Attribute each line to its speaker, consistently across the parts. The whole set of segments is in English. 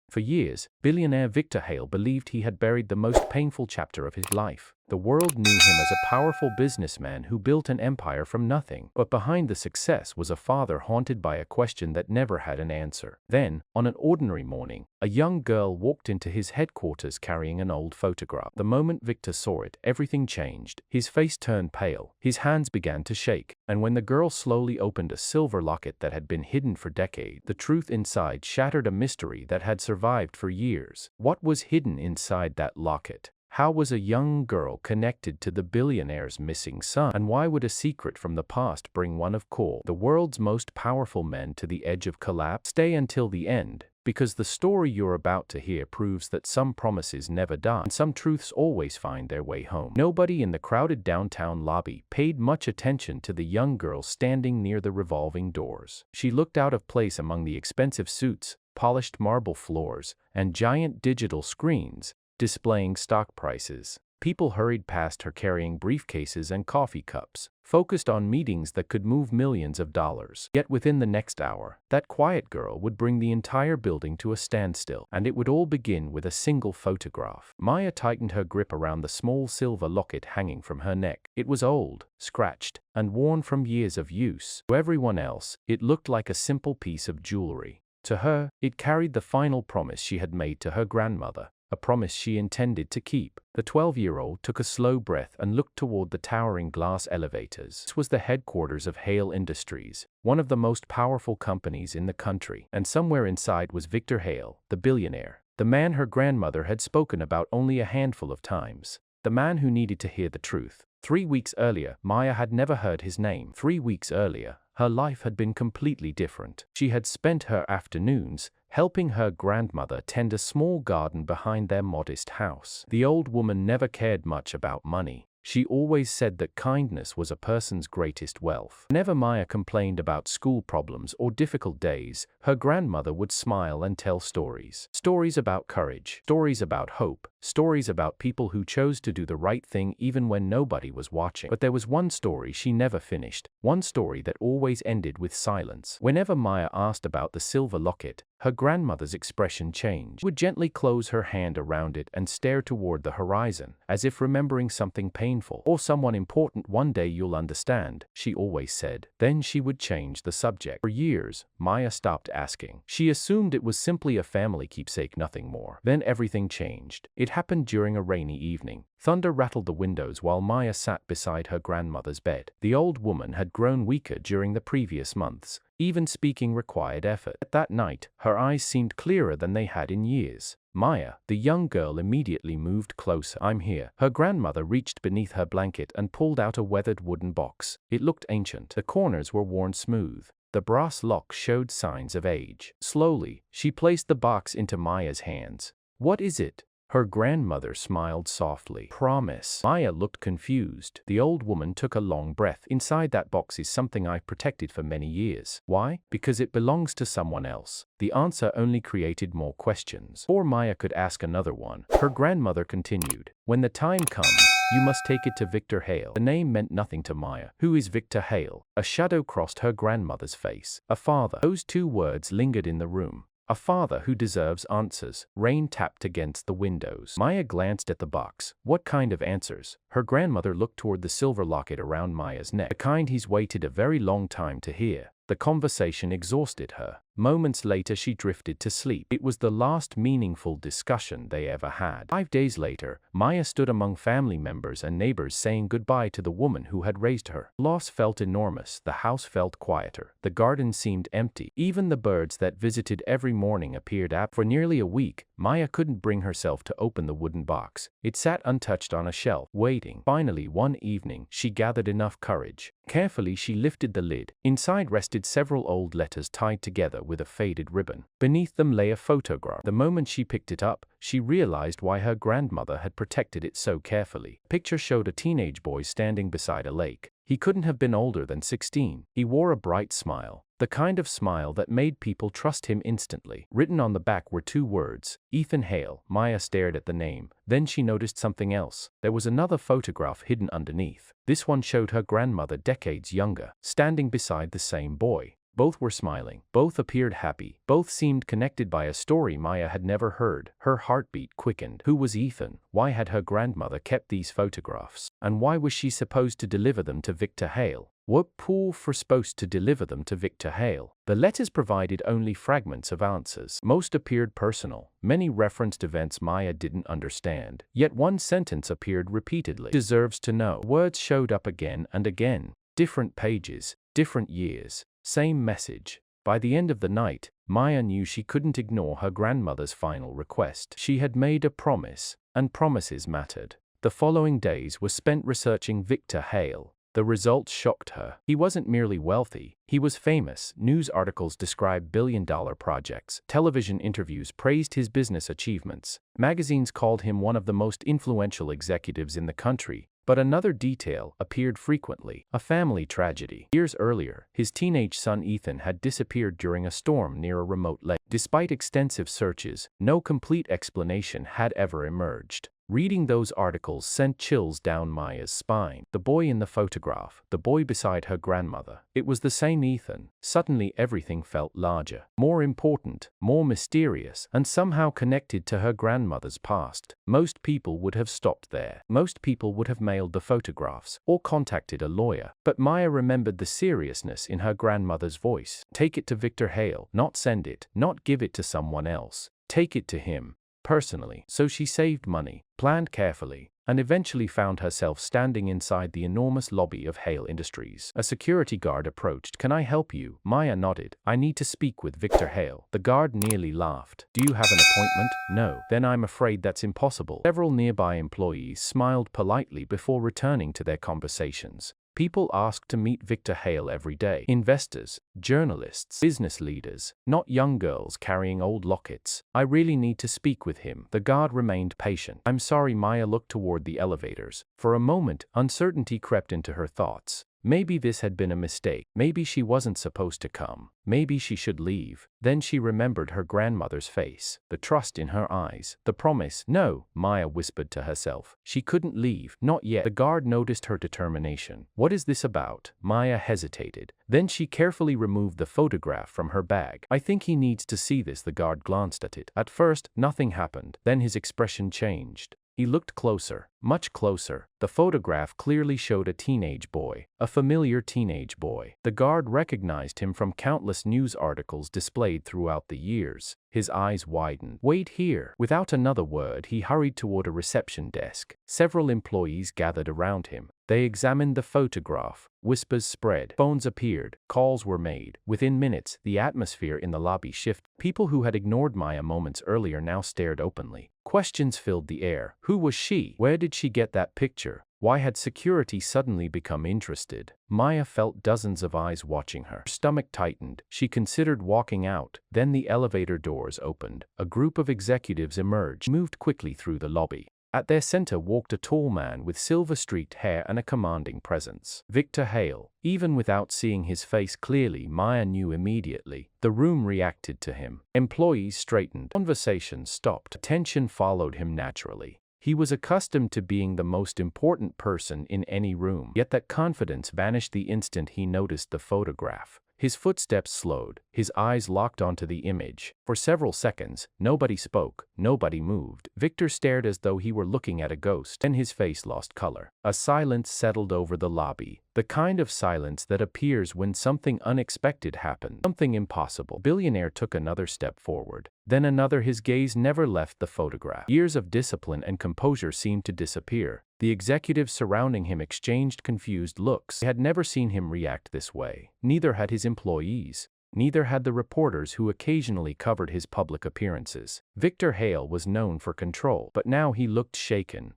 Speaker 1: For years, billionaire Victor Hale believed he had buried the most painful chapter of his life. The world knew him as a powerful businessman who built an empire from nothing. But behind the success was a father haunted by a question that never had an answer. Then, on an ordinary morning, a young girl walked into his headquarters carrying an old photograph. The moment Victor saw it, everything changed. His face turned pale, his hands began to shake, and when the girl slowly opened a silver locket that had been hidden for decades, the truth inside shattered a mystery that had survived for years. What was hidden inside that locket? How was a young girl connected to the billionaire's missing son? And why would a secret from the past bring one of the world's most powerful men to the edge of collapse? Stay until the end, because the story you're about to hear proves that some promises never die and some truths always find their way home. Nobody in the crowded downtown lobby paid much attention to the young girl standing near the revolving doors. She looked out of place among the expensive suits, polished marble floors, and giant digital screens displaying stock prices. People hurried past her carrying briefcases and coffee cups, focused on meetings that could move millions of dollars. Yet within the next hour, that quiet girl would bring the entire building to a standstill, and it would all begin with a single photograph. Maya tightened her grip around the small silver locket hanging from her neck. It was old, scratched, and worn from years of use. To everyone else, it looked like a simple piece of jewelry. To her, it carried the final promise she had made to her grandmother. A promise she intended to keep. The 12-year-old took a slow breath and looked toward the towering glass elevators. This was the headquarters of Hale Industries, one of the most powerful companies in the country. And somewhere inside was Victor Hale, the billionaire, the man her grandmother had spoken about only a handful of times, the man who needed to hear the truth. 3 weeks earlier, Maya had never heard his name. 3 weeks earlier, her life had been completely different. She had spent her afternoons helping her grandmother tend a small garden behind their modest house. The old woman never cared much about money. She always said that kindness was a person's greatest wealth. Whenever Maya complained about school problems or difficult days, her grandmother would smile and tell stories. Stories about courage, stories about hope, stories about people who chose to do the right thing even when nobody was watching. But there was one story she never finished, one story that always ended with silence. Whenever Maya asked about the silver locket, her grandmother's expression changed. She would gently close her hand around it and stare toward the horizon, as if remembering something painful or someone important. One day you'll understand, she always said. Then she would change the subject. For years, Maya stopped asking. She assumed it was simply a family keepsake, nothing more. Then everything changed. It happened during a rainy evening. Thunder rattled the windows while Maya sat beside her grandmother's bed. The old woman had grown weaker during the previous months. Even speaking required effort. But that night, her eyes seemed clearer than they had in years. Maya, the young girl, immediately moved closer. I'm here. Her grandmother reached beneath her blanket and pulled out a weathered wooden box. It looked ancient. The corners were worn smooth. The brass lock showed signs of age. Slowly, she placed the box into Maya's hands. What is it? Her grandmother smiled softly. Promise. Maya looked confused. The old woman took a long breath. Inside that box is something I've protected for many years. Why? Because it belongs to someone else. The answer only created more questions. Before Maya could ask another one, her grandmother continued. When the time comes, you must take it to Victor Hale. The name meant nothing to Maya. Who is Victor Hale? A shadow crossed her grandmother's face. A father. Those two words lingered in the room. A father who deserves answers. Rain tapped against the windows. Maya glanced at the box. What kind of answers? Her grandmother looked toward the silver locket around Maya's neck. The kind he's waited a very long time to hear. The conversation exhausted her. Moments later she drifted to sleep. It was the last meaningful discussion they ever had. 5 days later, Maya stood among family members and neighbors saying goodbye to the woman who had raised her. Loss felt enormous. The house felt quieter. The garden seemed empty. Even the birds that visited every morning appeared absent. For nearly a week, Maya couldn't bring herself to open the wooden box. It sat untouched on a shelf, waiting. Finally, one evening, she gathered enough courage. Carefully, she lifted the lid. Inside rested several old letters tied together with a faded ribbon. Beneath them lay a photograph. The moment she picked it up, she realized why her grandmother had protected it so carefully. The picture showed a teenage boy standing beside a lake. He couldn't have been older than 16. He wore a bright smile, the kind of smile that made people trust him instantly. Written on the back were 2 words, Ethan Hale. Maya stared at the name. Then she noticed something else. There was another photograph hidden underneath. This one showed her grandmother decades younger, standing beside the same boy. Both were smiling. Both appeared happy. Both seemed connected by a story Maya had never heard. Her heartbeat quickened. Who was Ethan? Why had her grandmother kept these photographs? And why was she supposed to deliver them to Victor Hale? What Paul for supposed to deliver them to Victor Hale? The letters provided only fragments of answers. Most appeared personal. Many referenced events Maya didn't understand. Yet one sentence appeared repeatedly. Deserves to know. Words showed up again and again. Different pages, different years, same message. By the end of the night, Maya knew she couldn't ignore her grandmother's final request. She had made a promise, and promises mattered. The following days were spent researching Victor Hale. The results shocked her. He wasn't merely wealthy, he was famous. News articles described billion-dollar projects. Television interviews praised his business achievements. Magazines called him one of the most influential executives in the country. But another detail appeared frequently: a family tragedy. Years earlier, his teenage son Ethan had disappeared during a storm near a remote lake. Despite extensive searches, no complete explanation had ever emerged. Reading those articles sent chills down Maya's spine. The boy in the photograph, the boy beside her grandmother, it was the same Ethan. Suddenly everything felt larger, more important, more mysterious, and somehow connected to her grandmother's past. Most people would have stopped there. Most people would have mailed the photographs or contacted a lawyer. But Maya remembered the seriousness in her grandmother's voice. Take it to Victor Hale, not send it, not give it to someone else. Take it to him. Personally. So she saved money, planned carefully, and eventually found herself standing inside the enormous lobby of Hale Industries. A security guard approached. "Can I help you?" Maya nodded. "I need to speak with Victor Hale." The guard nearly laughed. "Do you have an appointment?" "No." "Then I'm afraid that's impossible." Several nearby employees smiled politely before returning to their conversations. People asked to meet Victor Hale every day. Investors, journalists, business leaders, not young girls carrying old lockets. "I really need to speak with him." The guard remained patient. "I'm sorry." Maya looked toward the elevators. For a moment, uncertainty crept into her thoughts. Maybe this had been a mistake. Maybe she wasn't supposed to come. Maybe she should leave. Then she remembered her grandmother's face, the trust in her eyes, the promise. "No," Maya whispered to herself. She couldn't leave. Not yet. The guard noticed her determination. "What is this about?" Maya hesitated. Then she carefully removed the photograph from her bag. "I think he needs to see this." The guard glanced at it. At first, nothing happened. Then his expression changed. He looked closer, much closer. The photograph clearly showed a teenage boy, a familiar teenage boy. The guard recognized him from countless news articles displayed throughout the years. His eyes widened. "Wait here." Without another word, he hurried toward a reception desk. Several employees gathered around him. They examined the photograph. Whispers spread. Phones appeared. Calls were made. Within minutes, the atmosphere in the lobby shifted. People who had ignored Maya moments earlier now stared openly. Questions filled the air. Who was she? Where did she get that picture? Why had security suddenly become interested? Maya felt dozens of eyes watching her. Her stomach tightened. She considered walking out. Then the elevator doors opened. A group of executives emerged, moved quickly through the lobby. At their center walked a tall man with silver-streaked hair and a commanding presence. Victor Hale. Even without seeing his face clearly, Maya knew immediately. The room reacted to him. Employees straightened. Conversations stopped. Attention followed him naturally. He was accustomed to being the most important person in any room. Yet that confidence vanished the instant he noticed the photograph. His footsteps slowed, his eyes locked onto the image. For several seconds, nobody spoke, nobody moved. Victor stared as though he were looking at a ghost. Then his face lost color. A silence settled over the lobby, the kind of silence that appears when something unexpected happens, something impossible. Billionaire took another step forward, then another. His gaze never left the photograph. Years of discipline and composure seemed to disappear. The executives surrounding him exchanged confused looks. They had never seen him react this way. Neither had his employees. Neither had the reporters who occasionally covered his public appearances. Victor Hale was known for control, but now he looked shaken.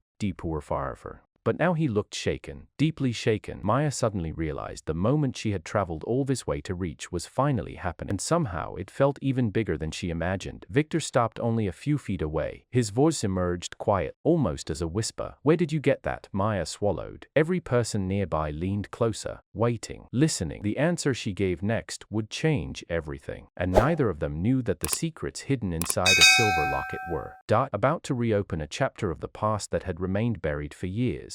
Speaker 1: But now he looked shaken, deeply shaken. Maya suddenly realized the moment she had traveled all this way to reach was finally happening, and somehow it felt even bigger than she imagined. Victor stopped only a few feet away. His voice emerged quiet, almost as a whisper. "Where did you get that?" Maya swallowed. Every person nearby leaned closer, waiting, listening. The answer she gave next would change everything, and neither of them knew that the secrets hidden inside a silver locket were about to reopen a chapter of the past that had remained buried for years.